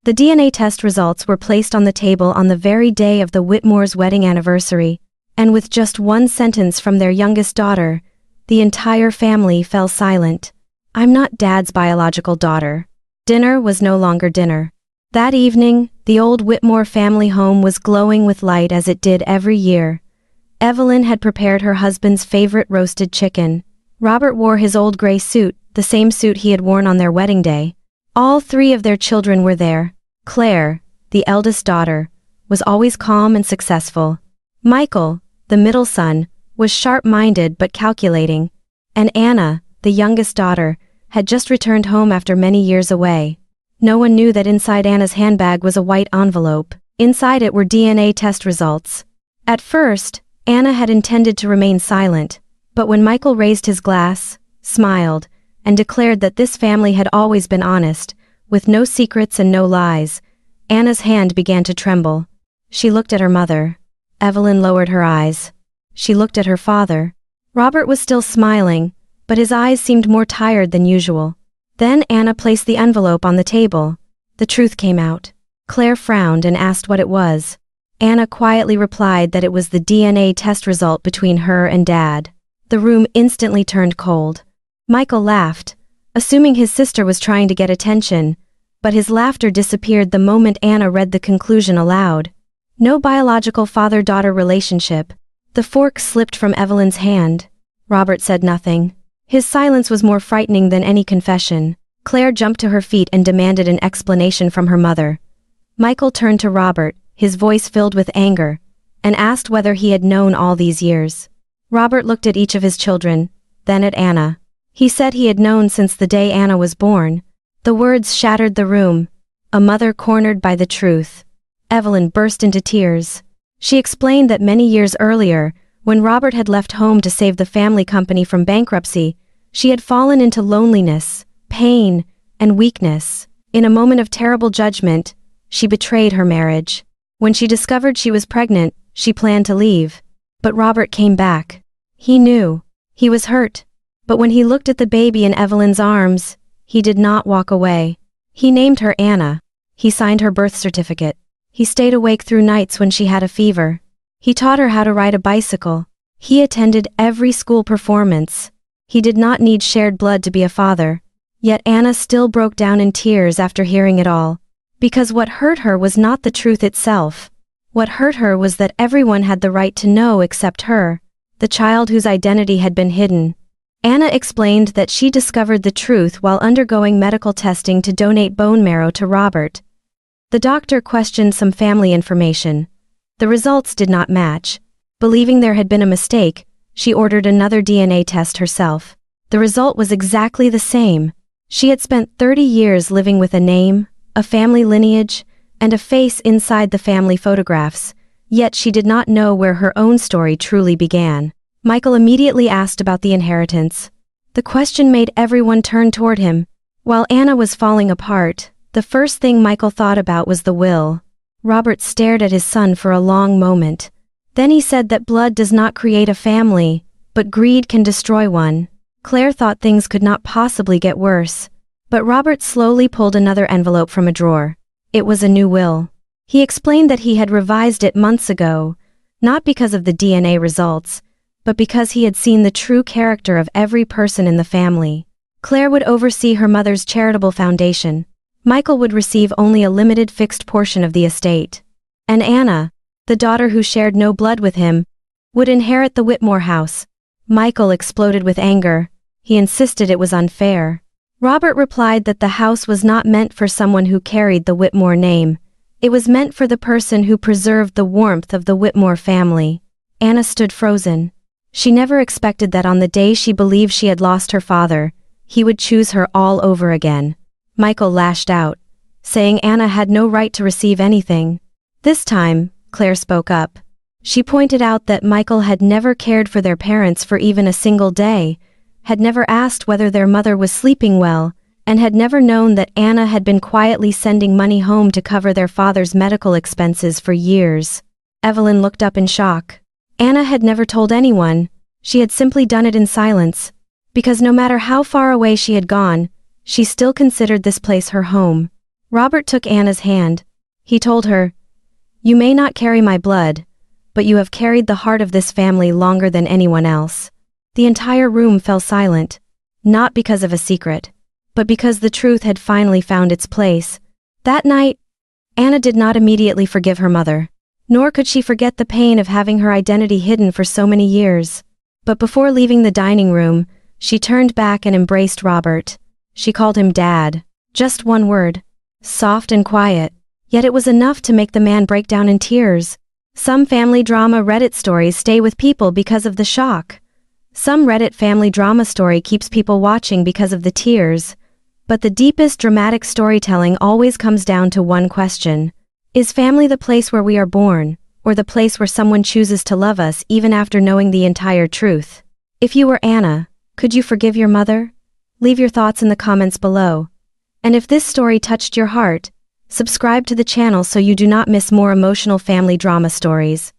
The DNA test results were placed on the table on the very day of the Whitmores' wedding anniversary, and with just one sentence from their youngest daughter, the entire family fell silent. "I'm not Dad's biological daughter." Dinner was no longer dinner. That evening, the old Whitmore family home was glowing with light as it did every year. Evelyn had prepared her husband's favorite roasted chicken. Robert wore his old gray suit, the same suit he had worn on their wedding day. All three of their children were there. Claire, the eldest daughter, was always calm and successful. Michael, the middle son, was sharp-minded but calculating. And Anna, the youngest daughter, had just returned home after many years away. No one knew that inside Anna's handbag was a white envelope. Inside it were DNA test results. At first, Anna had intended to remain silent, but when Michael raised his glass, smiled, and declared that this family had always been honest, with no secrets and no lies, Anna's hand began to tremble. She looked at her mother. Evelyn lowered her eyes. She looked at her father. Robert was still smiling, but his eyes seemed more tired than usual. Then Anna placed the envelope on the table. The truth came out. Claire frowned and asked what it was. Anna quietly replied that it was the DNA test result between her and Dad. The room instantly turned cold. Michael laughed, assuming his sister was trying to get attention, but his laughter disappeared the moment Anna read the conclusion aloud. No biological father-daughter relationship. The fork slipped from Evelyn's hand. Robert said nothing. His silence was more frightening than any confession. Claire jumped to her feet and demanded an explanation from her mother. Michael turned to Robert, his voice filled with anger, and asked whether he had known all these years. Robert looked at each of his children, then at Anna. He said he had known since the day Anna was born. The words shattered the room. A mother cornered by the truth. Evelyn burst into tears. She explained that many years earlier, when Robert had left home to save the family company from bankruptcy, she had fallen into loneliness, pain, and weakness. In a moment of terrible judgment, she betrayed her marriage. When she discovered she was pregnant, she planned to leave. But Robert came back. He knew. He was hurt. But when he looked at the baby in Evelyn's arms, he did not walk away. He named her Anna. He signed her birth certificate. He stayed awake through nights when she had a fever. He taught her how to ride a bicycle. He attended every school performance. He did not need shared blood to be a father. Yet Anna still broke down in tears after hearing it all. Because what hurt her was not the truth itself. What hurt her was that everyone had the right to know except her, the child whose identity had been hidden. Anna explained that she discovered the truth while undergoing medical testing to donate bone marrow to Robert. The doctor questioned some family information. The results did not match. Believing there had been a mistake, she ordered another DNA test herself. The result was exactly the same. She had spent 30 years living with a name, a family lineage, and a face inside the family photographs, yet she did not know where her own story truly began. Michael immediately asked about the inheritance. The question made everyone turn toward him. While Anna was falling apart, the first thing Michael thought about was the will. Robert stared at his son for a long moment. Then he said that blood does not create a family, but greed can destroy one. Claire thought things could not possibly get worse. But Robert slowly pulled another envelope from a drawer. It was a new will. He explained that he had revised it months ago, not because of the DNA results, but because he had seen the true character of every person in the family. Claire would oversee her mother's charitable foundation. Michael would receive only a limited fixed portion of the estate. And Anna, the daughter who shared no blood with him, would inherit the Whitmore house. Michael exploded with anger. He insisted it was unfair. Robert replied that the house was not meant for someone who carried the Whitmore name. It was meant for the person who preserved the warmth of the Whitmore family. Anna stood frozen. She never expected that on the day she believed she had lost her father, he would choose her all over again. Michael lashed out, saying Anna had no right to receive anything. This time, Claire spoke up. She pointed out that Michael had never cared for their parents for even a single day, had never asked whether their mother was sleeping well, and had never known that Anna had been quietly sending money home to cover their father's medical expenses for years. Evelyn looked up in shock. Anna had never told anyone. She had simply done it in silence, because no matter how far away she had gone, she still considered this place her home. Robert took Anna's hand. He told her, "You may not carry my blood, but you have carried the heart of this family longer than anyone else." The entire room fell silent, not because of a secret, but because the truth had finally found its place. That night, Anna did not immediately forgive her mother, nor could she forget the pain of having her identity hidden for so many years. But before leaving the dining room, she turned back and embraced Robert. She called him Dad. Just one word. Soft and quiet. Yet it was enough to make the man break down in tears. Some family drama Reddit stories stay with people because of the shock. Some Reddit family drama story keeps people watching because of the tears. But the deepest dramatic storytelling always comes down to one question. Is family the place where we are born, or the place where someone chooses to love us even after knowing the entire truth? If you were Anna, could you forgive your mother? Leave your thoughts in the comments below. And if this story touched your heart, subscribe to the channel so you do not miss more emotional family drama stories.